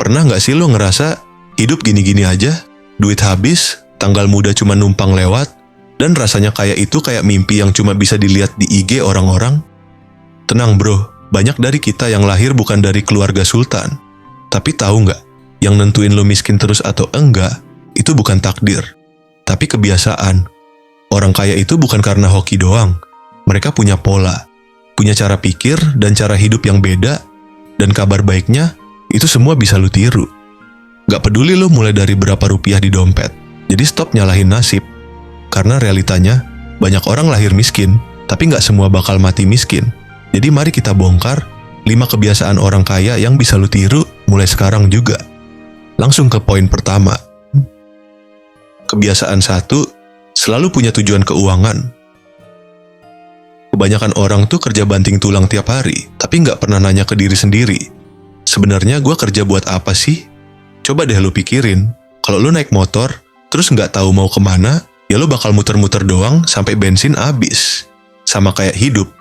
Pernah nggak sih lo ngerasa hidup gini-gini aja, duit habis, tanggal muda cuma numpang lewat, dan rasanya kayak itu kayak mimpi yang cuma bisa dilihat di IG orang-orang? Tenang bro, banyak dari kita yang lahir bukan dari keluarga sultan. Tapi tahu nggak, yang nentuin lo miskin terus atau enggak, itu bukan takdir, tapi kebiasaan. Orang kaya itu bukan karena hoki doang. Mereka punya pola, punya cara pikir dan cara hidup yang beda, dan kabar baiknya, itu semua bisa lu tiru. Gak peduli lu mulai dari berapa rupiah di dompet, jadi stop nyalahin nasib. Karena realitanya, banyak orang lahir miskin, tapi gak semua bakal mati miskin. Jadi mari kita bongkar 5 kebiasaan orang kaya yang bisa lu tiru mulai sekarang juga. Langsung ke poin pertama. Kebiasaan 1, selalu punya tujuan keuangan. Kebanyakan orang tuh kerja banting tulang tiap hari, tapi nggak pernah nanya ke diri sendiri. Sebenarnya gue kerja buat apa sih? Coba deh lu pikirin, kalau lu naik motor, terus nggak tahu mau kemana, ya lu bakal muter-muter doang sampai bensin habis. Sama kayak hidup.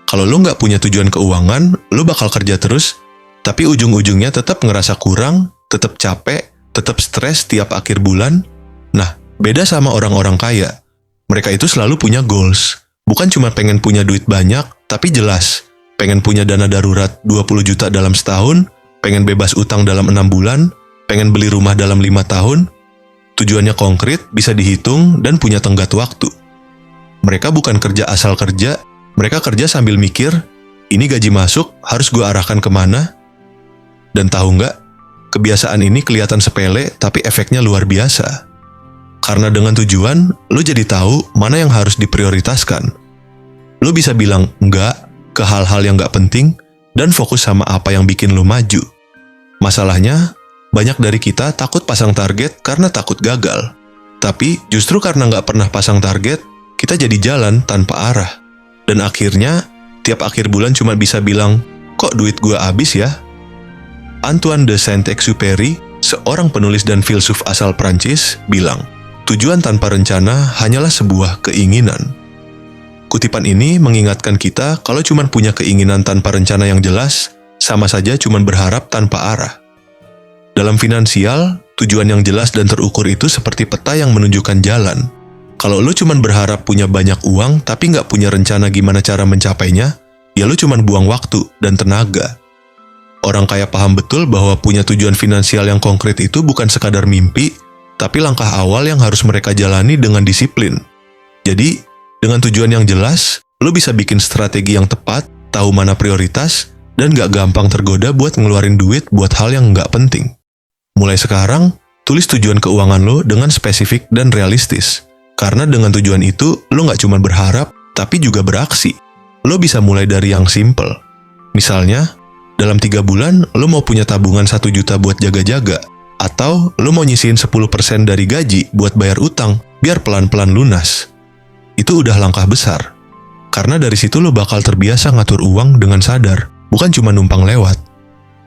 Kalau lu nggak punya tujuan keuangan, lu bakal kerja terus, tapi ujung-ujungnya tetap ngerasa kurang, tetap capek, tetap stres tiap akhir bulan. Nah, beda sama orang-orang kaya. Mereka itu selalu punya goals. Bukan cuma pengen punya duit banyak, tapi jelas. Pengen punya dana darurat 20 juta dalam setahun, pengen bebas utang dalam 6 bulan, pengen beli rumah dalam 5 tahun. Tujuannya konkret, bisa dihitung, dan punya tenggat waktu. Mereka bukan kerja asal kerja, mereka kerja sambil mikir, ini gaji masuk, harus gue arahkan kemana? Dan tahu nggak, kebiasaan ini kelihatan sepele, tapi efeknya luar biasa. Karena dengan tujuan, lo jadi tahu mana yang harus diprioritaskan. Lo bisa bilang enggak ke hal-hal yang nggak penting, dan fokus sama apa yang bikin lo maju. Masalahnya, banyak dari kita takut pasang target karena takut gagal. Tapi justru karena nggak pernah pasang target, kita jadi jalan tanpa arah. Dan akhirnya, tiap akhir bulan cuma bisa bilang, kok duit gua habis ya? Antoine de Saint-Exupéry, seorang penulis dan filsuf asal Prancis, bilang, tujuan tanpa rencana hanyalah sebuah keinginan. Kutipan ini mengingatkan kita kalau cuma punya keinginan tanpa rencana yang jelas, sama saja cuma berharap tanpa arah. Dalam finansial, tujuan yang jelas dan terukur itu seperti peta yang menunjukkan jalan. Kalau lu cuma berharap punya banyak uang tapi nggak punya rencana gimana cara mencapainya, ya lu cuma buang waktu dan tenaga. Orang kaya paham betul bahwa punya tujuan finansial yang konkret itu bukan sekadar mimpi, tapi langkah awal yang harus mereka jalani dengan disiplin. Jadi, dengan tujuan yang jelas, lo bisa bikin strategi yang tepat, tahu mana prioritas, dan gak gampang tergoda buat ngeluarin duit buat hal yang gak penting. Mulai sekarang, tulis tujuan keuangan lo dengan spesifik dan realistis. Karena dengan tujuan itu, lo gak cuma berharap, tapi juga beraksi. Lo bisa mulai dari yang simple. Misalnya, dalam 3 bulan, lo mau punya tabungan 1 juta buat jaga-jaga, atau lo mau nyisihin 10% dari gaji buat bayar utang, biar pelan-pelan lunas. Itu udah langkah besar. Karena dari situ lo bakal terbiasa ngatur uang dengan sadar, bukan cuma numpang lewat.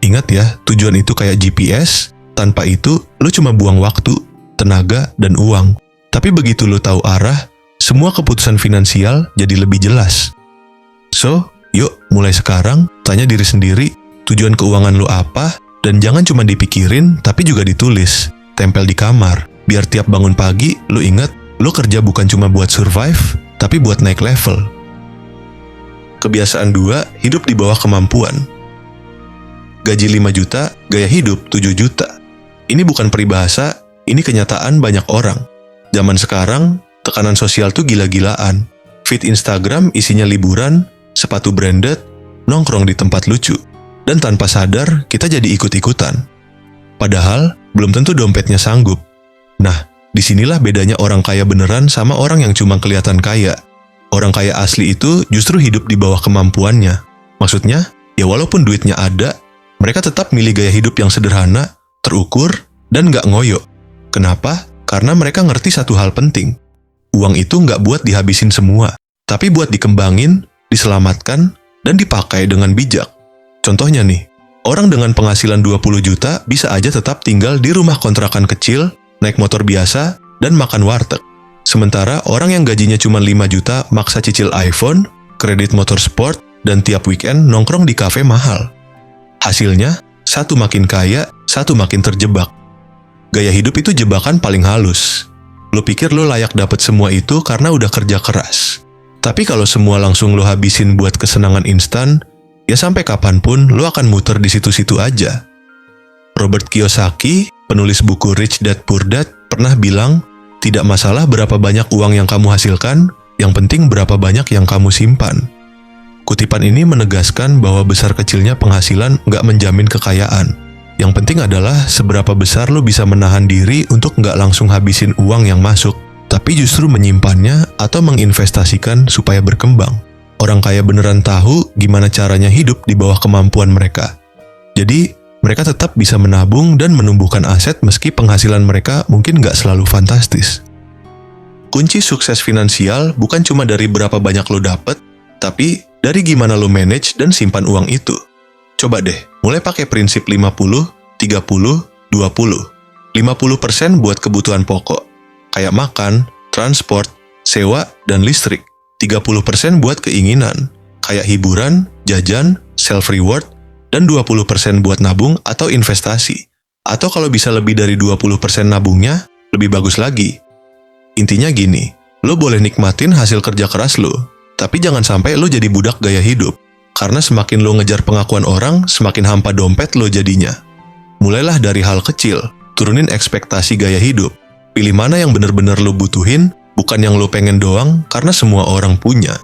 Ingat ya, tujuan itu kayak GPS, tanpa itu lo cuma buang waktu, tenaga, dan uang. Tapi begitu lo tahu arah, semua keputusan finansial jadi lebih jelas. So, yuk mulai sekarang, tanya diri sendiri, tujuan keuangan lo apa, dan jangan cuma dipikirin, tapi juga ditulis, tempel di kamar, biar tiap bangun pagi lo ingat, lo kerja bukan cuma buat survive, tapi buat naik level. Kebiasaan 2, hidup di bawah kemampuan. Gaji 5 juta, gaya hidup 7 juta. Ini bukan peribahasa, ini kenyataan banyak orang. Zaman sekarang, tekanan sosial tuh gila-gilaan. Feed Instagram isinya liburan, sepatu branded, nongkrong di tempat lucu. Dan tanpa sadar, kita jadi ikut-ikutan. Padahal, belum tentu dompetnya sanggup. Nah, disinilah bedanya orang kaya beneran sama orang yang cuma kelihatan kaya. Orang kaya asli itu justru hidup di bawah kemampuannya. Maksudnya, ya walaupun duitnya ada, mereka tetap milih gaya hidup yang sederhana, terukur, dan nggak ngoyo. Kenapa? Karena mereka ngerti satu hal penting. Uang itu nggak buat dihabisin semua, tapi buat dikembangin, diselamatkan, dan dipakai dengan bijak. Contohnya nih, orang dengan penghasilan 20 juta bisa aja tetap tinggal di rumah kontrakan kecil, naik motor biasa, dan makan warteg. Sementara orang yang gajinya cuma 5 juta maksa cicil iPhone, kredit motor sport, dan tiap weekend nongkrong di kafe mahal. Hasilnya, satu makin kaya, satu makin terjebak. Gaya hidup itu jebakan paling halus. Lo pikir lo layak dapat semua itu karena udah kerja keras. Tapi kalau semua langsung lo habisin buat kesenangan instan, ya sampai kapanpun lo akan muter di situ-situ aja. Robert Kiyosaki, penulis buku Rich Dad Poor Dad, pernah bilang, tidak masalah berapa banyak uang yang kamu hasilkan, yang penting berapa banyak yang kamu simpan. Kutipan ini menegaskan bahwa besar kecilnya penghasilan nggak menjamin kekayaan. Yang penting adalah seberapa besar lo bisa menahan diri untuk nggak langsung habisin uang yang masuk, tapi justru menyimpannya atau menginvestasikan supaya berkembang. Orang kaya beneran tahu gimana caranya hidup di bawah kemampuan mereka. Jadi, mereka tetap bisa menabung dan menumbuhkan aset meski penghasilan mereka mungkin nggak selalu fantastis. Kunci sukses finansial bukan cuma dari berapa banyak lo dapet, tapi dari gimana lo manage dan simpan uang itu. Coba deh, mulai pakai prinsip 50, 30, 20. 50% buat kebutuhan pokok, kayak makan, transport, sewa, dan listrik. 30% buat keinginan, kayak hiburan, jajan, self-reward, dan 20% buat nabung atau investasi. Atau kalau bisa lebih dari 20% nabungnya, lebih bagus lagi. Intinya gini, lo boleh nikmatin hasil kerja keras lo, tapi jangan sampai lo jadi budak gaya hidup. Karena semakin lo ngejar pengakuan orang, semakin hampa dompet lo jadinya. Mulailah dari hal kecil, turunin ekspektasi gaya hidup. Pilih mana yang bener-bener lo butuhin, bukan yang lo pengen doang karena semua orang punya.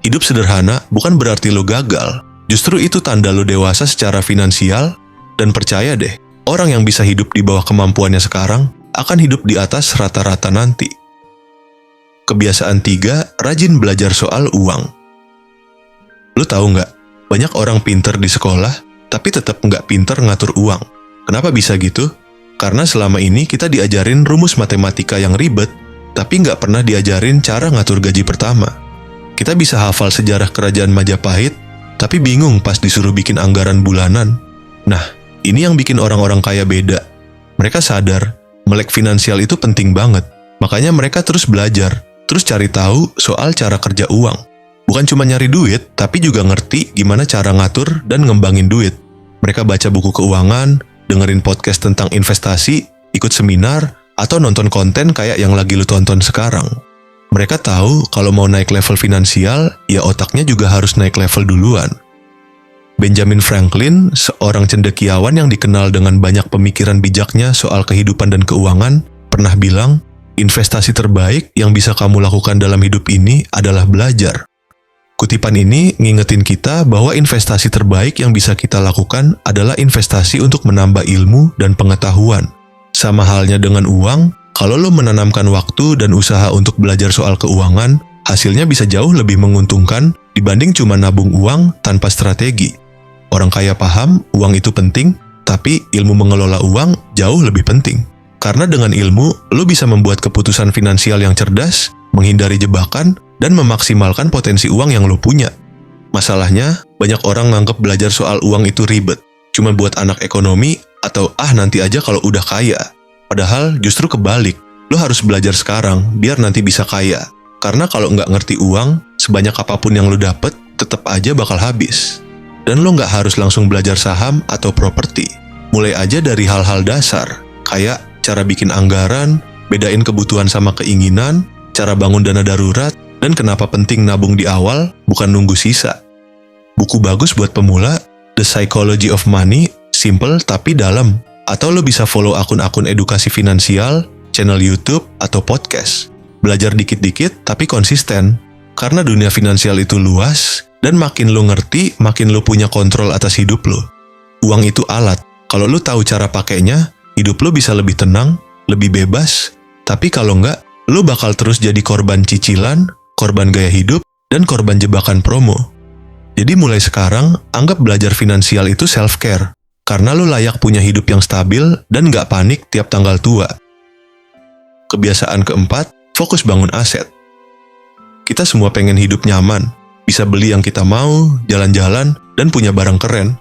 Hidup sederhana bukan berarti lo gagal. Justru itu tanda lo dewasa secara finansial, dan percaya deh, orang yang bisa hidup di bawah kemampuannya sekarang akan hidup di atas rata-rata nanti. Kebiasaan 3, rajin belajar soal uang. Lo tahu nggak, banyak orang pinter di sekolah, tapi tetap nggak pinter ngatur uang. Kenapa bisa gitu? Karena selama ini kita diajarin rumus matematika yang ribet, tapi nggak pernah diajarin cara ngatur gaji pertama. Kita bisa hafal sejarah kerajaan Majapahit, tapi bingung pas disuruh bikin anggaran bulanan. Nah, ini yang bikin orang-orang kaya beda. Mereka sadar, melek finansial itu penting banget. Makanya mereka terus belajar, terus cari tahu soal cara kerja uang. Bukan cuma nyari duit, tapi juga ngerti gimana cara ngatur dan ngembangin duit. Mereka baca buku keuangan, dengerin podcast tentang investasi, ikut seminar, atau nonton konten kayak yang lagi lu tonton sekarang. Mereka tahu kalau mau naik level finansial, ya otaknya juga harus naik level duluan. Benjamin Franklin, seorang cendekiawan yang dikenal dengan banyak pemikiran bijaknya soal kehidupan dan keuangan, pernah bilang, investasi terbaik yang bisa kamu lakukan dalam hidup ini adalah belajar. Kutipan ini ngingetin kita bahwa investasi terbaik yang bisa kita lakukan adalah investasi untuk menambah ilmu dan pengetahuan. Sama halnya dengan uang, kalau lo menanamkan waktu dan usaha untuk belajar soal keuangan, hasilnya bisa jauh lebih menguntungkan dibanding cuma nabung uang tanpa strategi. Orang kaya paham uang itu penting, tapi ilmu mengelola uang jauh lebih penting. Karena dengan ilmu, lo bisa membuat keputusan finansial yang cerdas, menghindari jebakan, dan memaksimalkan potensi uang yang lo punya. Masalahnya, banyak orang nganggep belajar soal uang itu ribet, cuma buat anak ekonomi atau nanti aja kalau udah kaya. Padahal justru kebalik, lo harus belajar sekarang biar nanti bisa kaya. Karena kalau nggak ngerti uang, sebanyak apapun yang lo dapet, tetap aja bakal habis. Dan lo nggak harus langsung belajar saham atau properti. Mulai aja dari hal-hal dasar, kayak cara bikin anggaran, bedain kebutuhan sama keinginan, cara bangun dana darurat, dan kenapa penting nabung di awal, bukan nunggu sisa. Buku bagus buat pemula, The Psychology of Money, simple tapi dalam. Atau lo bisa follow akun-akun edukasi finansial, channel YouTube, atau podcast. Belajar dikit-dikit tapi konsisten. Karena dunia finansial itu luas, dan makin lo ngerti, makin lo punya kontrol atas hidup lo. Uang itu alat. Kalau lo tahu cara pakainya, hidup lo bisa lebih tenang, lebih bebas. Tapi kalau nggak, lo bakal terus jadi korban cicilan, korban gaya hidup, dan korban jebakan promo. Jadi mulai sekarang, anggap belajar finansial itu self-care. Karena lo layak punya hidup yang stabil dan nggak panik tiap tanggal tua. Kebiasaan keempat, fokus bangun aset. Kita semua pengen hidup nyaman, bisa beli yang kita mau, jalan-jalan, dan punya barang keren.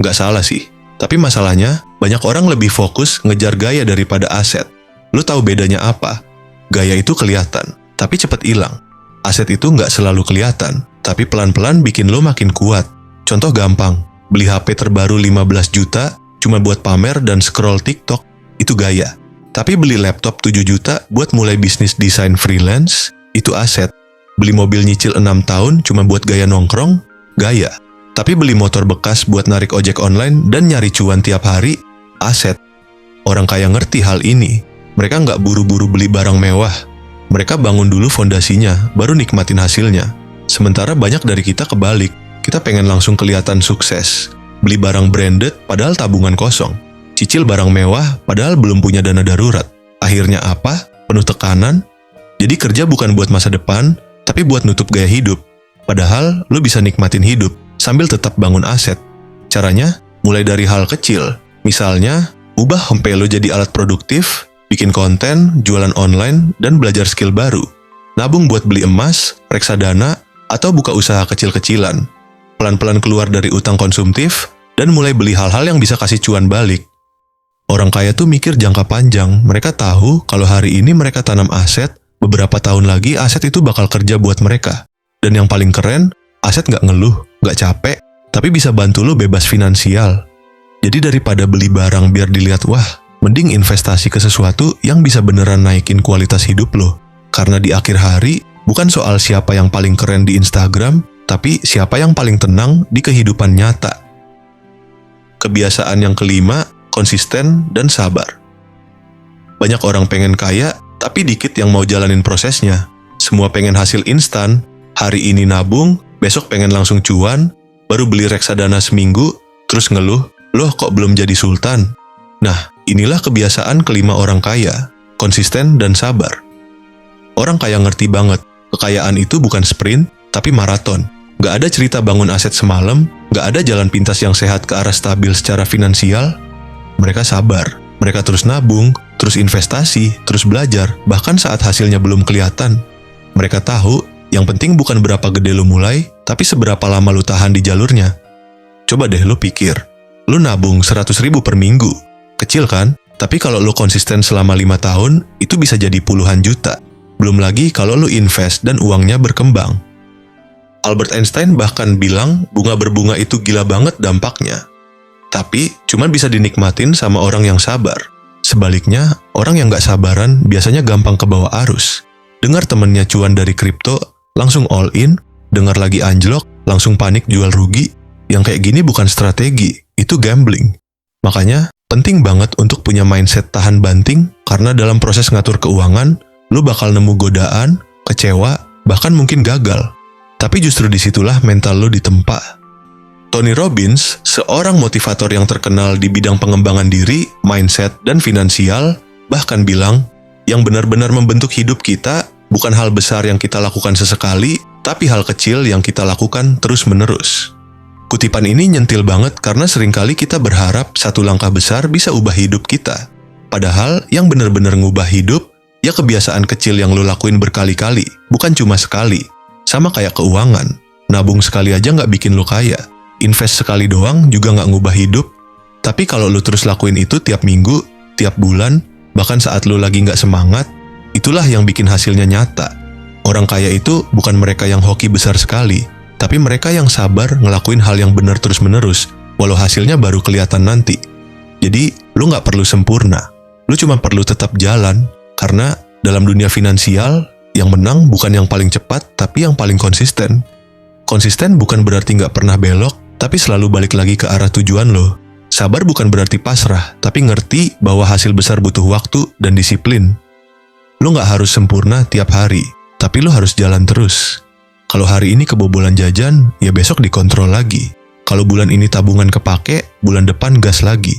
Nggak salah sih, tapi masalahnya banyak orang lebih fokus ngejar gaya daripada aset. Lo tahu bedanya apa? Gaya itu kelihatan, tapi cepat hilang. Aset itu nggak selalu kelihatan, tapi pelan-pelan bikin lo makin kuat. Contoh gampang. Beli HP terbaru 15 juta, cuma buat pamer dan scroll TikTok, itu gaya. Tapi beli laptop 7 juta buat mulai bisnis desain freelance, itu aset. Beli mobil nyicil 6 tahun cuma buat gaya nongkrong, gaya. Tapi beli motor bekas buat narik ojek online dan nyari cuan tiap hari, aset. Orang kaya ngerti hal ini. Mereka nggak buru-buru beli barang mewah. Mereka bangun dulu fondasinya, baru nikmatin hasilnya. Sementara banyak dari kita kebalik. Kita pengen langsung kelihatan sukses. Beli barang branded padahal tabungan kosong. Cicil barang mewah padahal belum punya dana darurat. Akhirnya apa? Penuh tekanan. Jadi kerja bukan buat masa depan, tapi buat nutup gaya hidup. Padahal lo bisa nikmatin hidup sambil tetap bangun aset. Caranya mulai dari hal kecil. Misalnya, ubah HP lo jadi alat produktif, bikin konten, jualan online, dan belajar skill baru. Nabung buat beli emas, reksadana, atau buka usaha kecil-kecilan. Pelan-pelan keluar dari utang konsumtif, dan mulai beli hal-hal yang bisa kasih cuan balik. Orang kaya tuh mikir jangka panjang. Mereka tahu kalau hari ini mereka tanam aset, beberapa tahun lagi aset itu bakal kerja buat mereka. Dan yang paling keren, aset nggak ngeluh, nggak capek, tapi bisa bantu lo bebas finansial. Jadi daripada beli barang biar dilihat wah, mending investasi ke sesuatu yang bisa beneran naikin kualitas hidup lo. Karena di akhir hari, bukan soal siapa yang paling keren di Instagram, tapi siapa yang paling tenang di kehidupan nyata. Kebiasaan yang kelima, konsisten dan sabar. Banyak orang pengen kaya, tapi dikit yang mau jalanin prosesnya. Semua pengen hasil instan, hari ini nabung, besok pengen langsung cuan, baru beli reksadana seminggu, terus ngeluh, loh kok belum jadi sultan? Nah, inilah kebiasaan kelima orang kaya, konsisten dan sabar. Orang kaya ngerti banget, kekayaan itu bukan sprint, tapi maraton. Gak ada cerita bangun aset semalam, gak ada jalan pintas yang sehat ke arah stabil secara finansial. Mereka sabar, mereka terus nabung, terus investasi, terus belajar, bahkan saat hasilnya belum kelihatan. Mereka tahu, yang penting bukan berapa gede lo mulai, tapi seberapa lama lo tahan di jalurnya. Coba deh lo pikir, lo nabung 100.000 per minggu. Kecil kan? Tapi kalau lo konsisten selama 5 tahun, itu bisa jadi puluhan juta. Belum lagi kalau lo invest dan uangnya berkembang. Albert Einstein bahkan bilang bunga berbunga itu gila banget dampaknya. Tapi cuma bisa dinikmatin sama orang yang sabar. Sebaliknya, orang yang gak sabaran biasanya gampang kebawa arus. Dengar temennya cuan dari kripto, langsung all in. Dengar lagi anjlok, langsung panik jual rugi. Yang kayak gini bukan strategi, itu gambling. Makanya, penting banget untuk punya mindset tahan banting, karena dalam proses ngatur keuangan, lu bakal nemu godaan, kecewa, bahkan mungkin gagal. Tapi justru disitulah mental lu ditempa. Tony Robbins, seorang motivator yang terkenal di bidang pengembangan diri, mindset, dan finansial, bahkan bilang, yang benar-benar membentuk hidup kita bukan hal besar yang kita lakukan sesekali, tapi hal kecil yang kita lakukan terus-menerus. Kutipan ini nyentil banget karena seringkali kita berharap satu langkah besar bisa ubah hidup kita. Padahal yang benar-benar ngubah hidup, ya kebiasaan kecil yang lo lakuin berkali-kali, bukan cuma sekali. Sama kayak keuangan, nabung sekali aja nggak bikin lo kaya. Invest sekali doang juga nggak ngubah hidup. Tapi kalau lo terus lakuin itu tiap minggu, tiap bulan, bahkan saat lo lagi nggak semangat, itulah yang bikin hasilnya nyata. Orang kaya itu bukan mereka yang hoki besar sekali, tapi mereka yang sabar ngelakuin hal yang benar terus-menerus, walau hasilnya baru kelihatan nanti. Jadi, lo nggak perlu sempurna. Lo cuma perlu tetap jalan, karena dalam dunia finansial, yang menang bukan yang paling cepat, tapi yang paling konsisten. Konsisten bukan berarti nggak pernah belok, tapi selalu balik lagi ke arah tujuan lo. Sabar bukan berarti pasrah, tapi ngerti bahwa hasil besar butuh waktu dan disiplin. Lo nggak harus sempurna tiap hari, tapi lo harus jalan terus. Kalau hari ini kebobolan jajan, ya besok dikontrol lagi. Kalau bulan ini tabungan kepake, bulan depan gas lagi.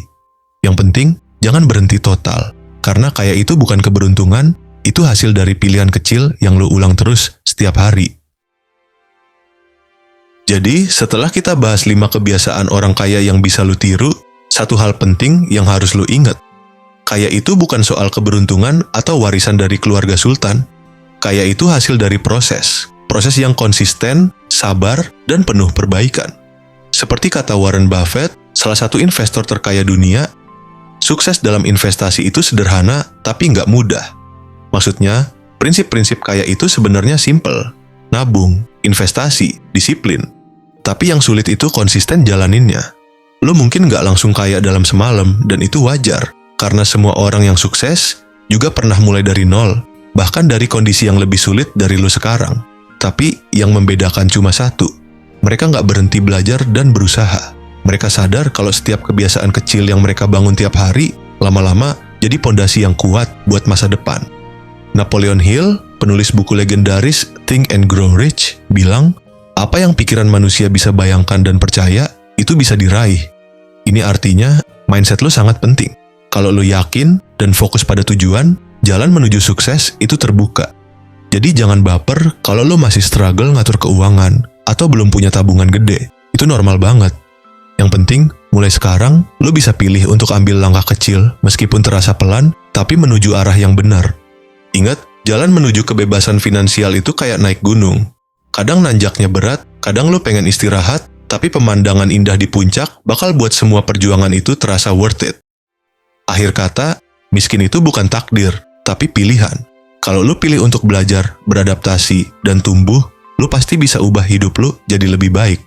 Yang penting, jangan berhenti total. Karena kaya itu bukan keberuntungan, itu hasil dari pilihan kecil yang lo ulang terus setiap hari. Jadi, setelah kita bahas 5 kebiasaan orang kaya yang bisa lo tiru, satu hal penting yang harus lo ingat. Kaya itu bukan soal keberuntungan atau warisan dari keluarga sultan. Kaya itu hasil dari proses. Proses yang konsisten, sabar, dan penuh perbaikan. Seperti kata Warren Buffett, salah satu investor terkaya dunia, sukses dalam investasi itu sederhana tapi nggak mudah. Maksudnya, prinsip-prinsip kaya itu sebenarnya simple. Nabung, investasi, disiplin. Tapi yang sulit itu konsisten jalaninnya. Lo mungkin nggak langsung kaya dalam semalam, dan itu wajar. Karena semua orang yang sukses juga pernah mulai dari nol, bahkan dari kondisi yang lebih sulit dari lo sekarang. Tapi yang membedakan cuma satu, mereka nggak berhenti belajar dan berusaha. Mereka sadar kalau setiap kebiasaan kecil yang mereka bangun tiap hari, lama-lama jadi pondasi yang kuat buat masa depan. Napoleon Hill, penulis buku legendaris Think and Grow Rich, bilang, apa yang pikiran manusia bisa bayangkan dan percaya, itu bisa diraih. Ini artinya, mindset lo sangat penting. Kalau lo yakin dan fokus pada tujuan, jalan menuju sukses itu terbuka. Jadi jangan baper kalau lo masih struggle ngatur keuangan, atau belum punya tabungan gede. Itu normal banget. Yang penting, mulai sekarang, lo bisa pilih untuk ambil langkah kecil, meskipun terasa pelan, tapi menuju arah yang benar. Ingat, jalan menuju kebebasan finansial itu kayak naik gunung. Kadang nanjaknya berat, kadang lo pengen istirahat, tapi pemandangan indah di puncak bakal buat semua perjuangan itu terasa worth it. Akhir kata, miskin itu bukan takdir, tapi pilihan. Kalau lo pilih untuk belajar, beradaptasi, dan tumbuh, lo pasti bisa ubah hidup lo jadi lebih baik.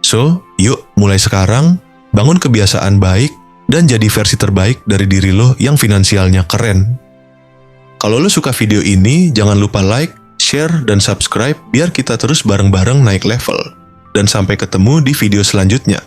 So, yuk mulai sekarang, bangun kebiasaan baik, dan jadi versi terbaik dari diri lo yang finansialnya keren. Kalau lo suka video ini, jangan lupa like, share, dan subscribe biar kita terus bareng-bareng naik level. Dan sampai ketemu di video selanjutnya.